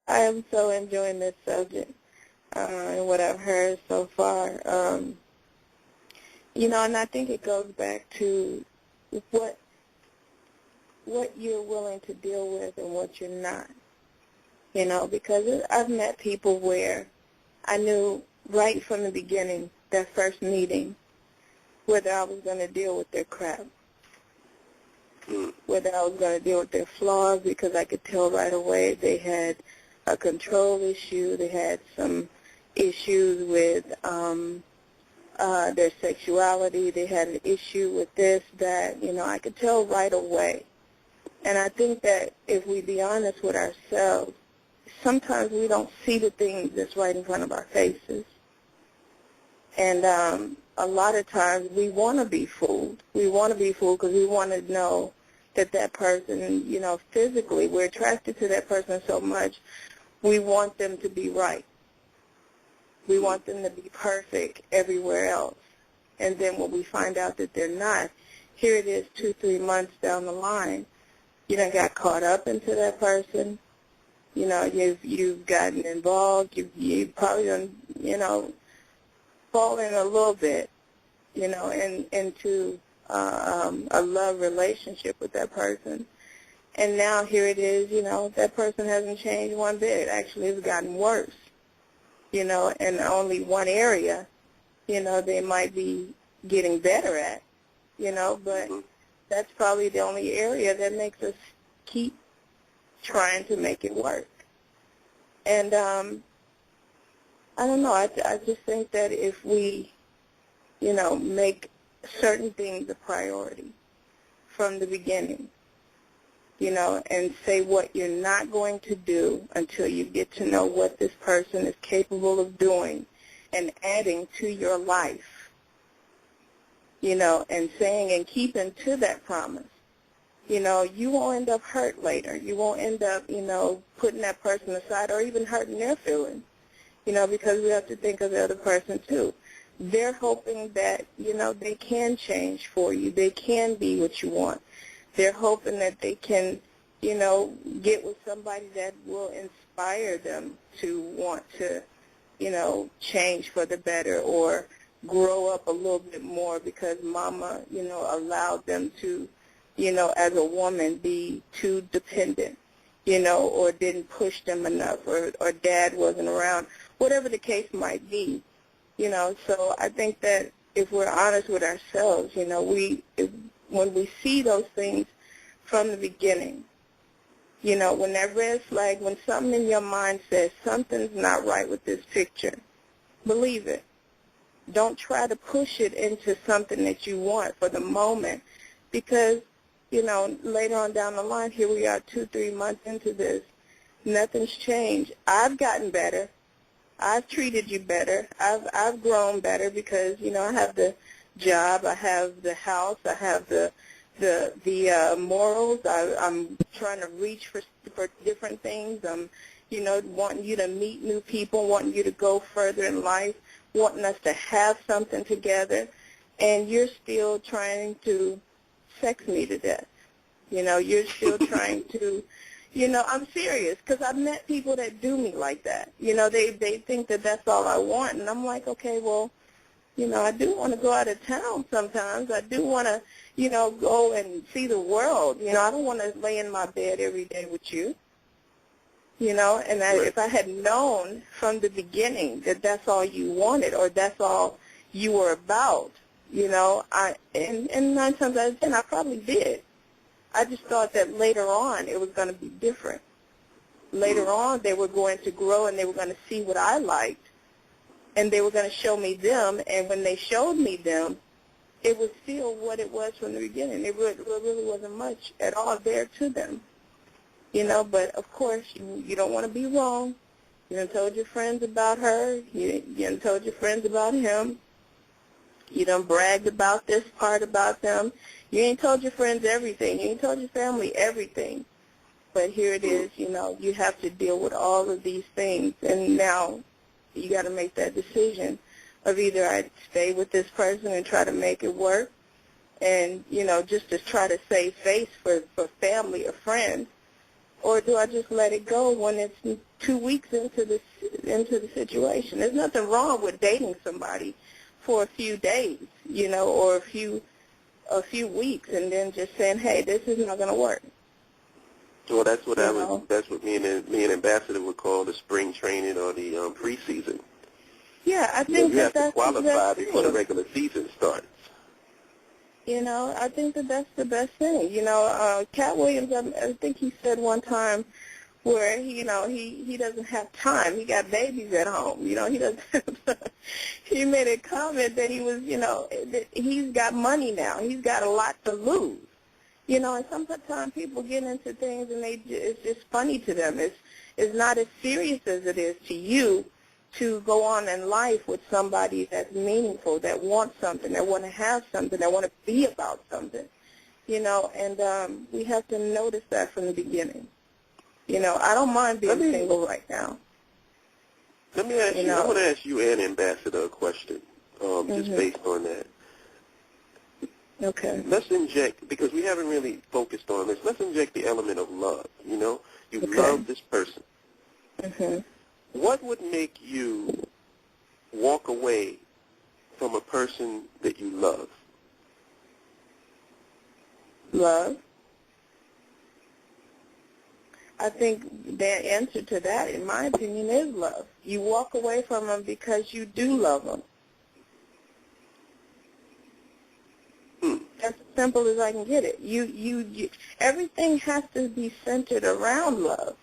I am so enjoying this subject and what I've heard so far. And I think it goes back to what you're willing to deal with and what you're not. Because I've met people where I knew right from the beginning, that first meeting, whether I was going to deal with their crap, whether I was going to deal with their flaws, because I could tell right away they had a control issue, they had some issues with their sexuality, they had an issue with this, that, I could tell right away. And I think that if we be honest with ourselves, sometimes we don't see the things that's right in front of our faces. And a lot of times we want to be fooled. We want to be fooled because we want to know that that person, physically, we're attracted to that person so much, we want them to be right. We want them to be perfect everywhere else. And then when we find out that they're not, here it is 2-3 months down the line, you done got caught up into that person. You've gotten involved. You've probably done, fallen a little bit, into a love relationship with that person. And now here it is, that person hasn't changed one bit. Actually, it's gotten worse, in only one area, they might be getting better at, but that's probably the only area that makes us keep trying to make it work. And I don't know, I just think that if we, make certain things a priority from the beginning, and say what you're not going to do until you get to know what this person is capable of doing and adding to your life, and saying and keeping to that promise. You won't end up hurt later. You won't end up, putting that person aside or even hurting their feelings, because we have to think of the other person too. They're hoping that, they can change for you. They can be what you want. They're hoping that they can, get with somebody that will inspire them to want to, change for the better or grow up a little bit more because mama, allowed them to, as a woman, be too dependent, or didn't push them enough, or dad wasn't around, whatever the case might be, So I think that if we're honest with ourselves, when we see those things from the beginning, when that red flag, when something in your mind says something's not right with this picture, believe it. Don't try to push it into something that you want for the moment because, later on down the line, here we are 2-3 months into this, nothing's changed. I've gotten better. I've treated you better. I've grown better because, I have the job, I have the house, I have the morals. I'm trying to reach for different things. I'm, wanting you to meet new people, wanting you to go further in life, wanting us to have something together, and you're still trying to sex me to death. You're still trying to, I'm serious because I've met people that do me like that. They think that that's all I want, and I'm like, okay, well, I do want to go out of town sometimes. I do want to, go and see the world. I don't want to lay in my bed every day with you. And if I had known from the beginning that that's all you wanted or that's all you were about, and 9 times out of 10, I probably did. I just thought that later on it was going to be different. Later on they were going to grow and they were going to see what I liked and they were going to show me them, and when they showed me them, it was still what it was from the beginning. It really wasn't much at all there to them. But of course you don't want to be wrong. You done told your friends about her. You done told your friends about him. You done bragged about this part about them. You ain't told your friends everything. You ain't told your family everything. But here it is, you have to deal with all of these things. And now you got to make that decision of either I stay with this person and try to make it work and, just to try to save face for family or friends, or do I just let it go when it's 2 weeks into the situation? There's nothing wrong with dating somebody for a few days, or a few weeks, and then just saying, hey, this is not going to work. Well, that's what that's what me and Ambassador would call the spring training or the preseason. Yeah, I think you have that's to qualify before the regular season starts. I think that's the best thing. Cat Williams, I think he said one time where he doesn't have time. He got babies at home. He doesn't have time. He made a comment that he was, that he's got money now. He's got a lot to lose. And sometimes people get into things and it's just funny to them. It's not as serious as it is to you to go on in life with somebody that's meaningful, that wants something, that want to have something, that want to be about something, and we have to notice that from the beginning. I don't mind being single right now. Let me ask you, I want to ask you and Ambassador a question, just based on that. Okay. Let's inject, because we haven't really focused on this, let's inject the element of love, You love this person. Mm-hmm. What would make you walk away from a person that you love? Love? I think the answer to that, in my opinion, is love. You walk away from them because you do love them. As simple as I can get it. You everything has to be centered around love.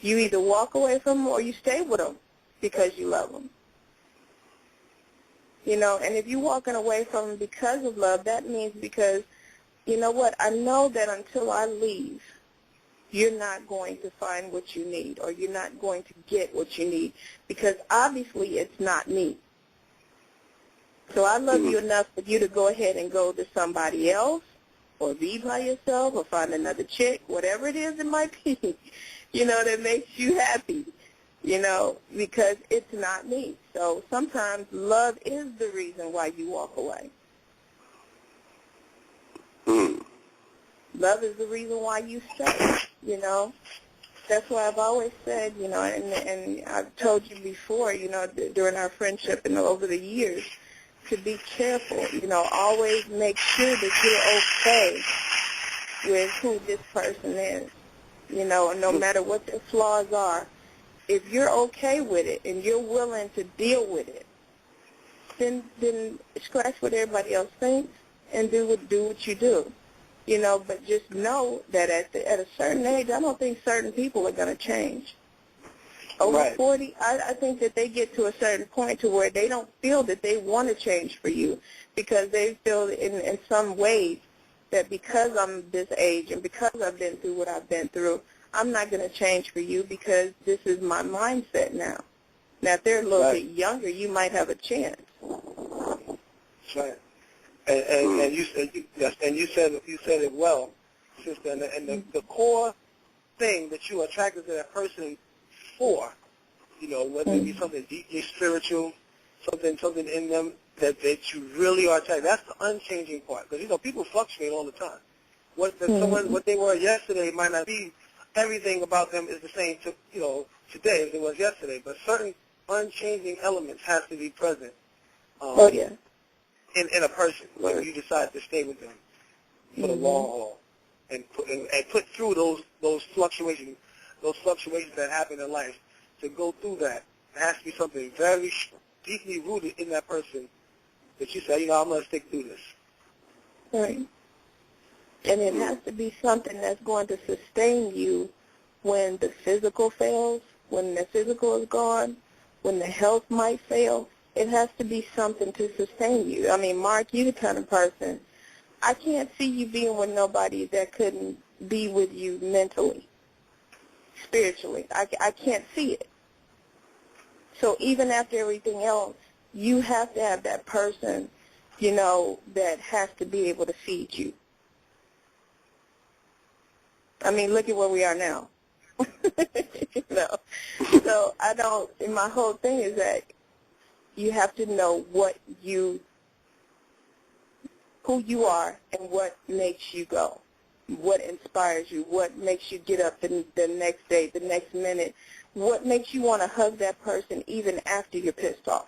You either walk away from them or you stay with them because you love them. And if you're walking away from them because of love, that means because, I know that until I leave, you're not going to find what you need, or you're not going to get what you need, because obviously it's not me. So I love you enough for you to go ahead and go to somebody else, or be by yourself, or find another chick, whatever it is it might be, that makes you happy, because it's not me. So sometimes love is the reason why you walk away. Love is the reason why you stay, That's why I've always said, and I've told you before, during our friendship and over the years, to be careful, always make sure that you're okay with who this person is, no matter what their flaws are. If you're okay with it and you're willing to deal with it, then scratch what everybody else thinks and do what you do. But just know that at a certain age, I don't think certain people are going to change. Over 40, I think that they get to a certain point to where they don't feel that they want to change for you, because they feel in some ways that because I'm this age and because I've been through what I've been through, I'm not going to change for you because this is my mindset now. Now, if they're a little bit younger, you might have a chance. That's right. And you said it well, sister. And the core thing that you are attracted to that person for, whether it be something deeply spiritual, something in them that you really are attracted. That's the unchanging part, because people fluctuate all the time. What they were yesterday might not be. Everything about them is the same today as it was yesterday, but certain unchanging elements have to be present. In a person when you decide to stay with them for the long haul, and put through those fluctuations that happen in life. To go through that, it has to be something very deeply rooted in that person that you say, I'm going to stick through this. Right. And it has to be something that's going to sustain you when the physical fails, when the physical is gone, when the health might fail. It has to be something to sustain you. I mean, Mark, you're the kind of person, I can't see you being with nobody that couldn't be with you mentally, spiritually. I can't see it. So even after everything else, you have to have that person, that has to be able to feed you. I mean, look at where we are now. So my whole thing is that you have to know who you are and what makes you go. what inspires you, what makes you get up the next day, the next minute, what makes you want to hug that person even after you're pissed off.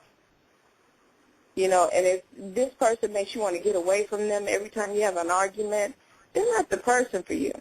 You know, and if this person makes you want to get away from them every time you have an argument, they're not the person for you.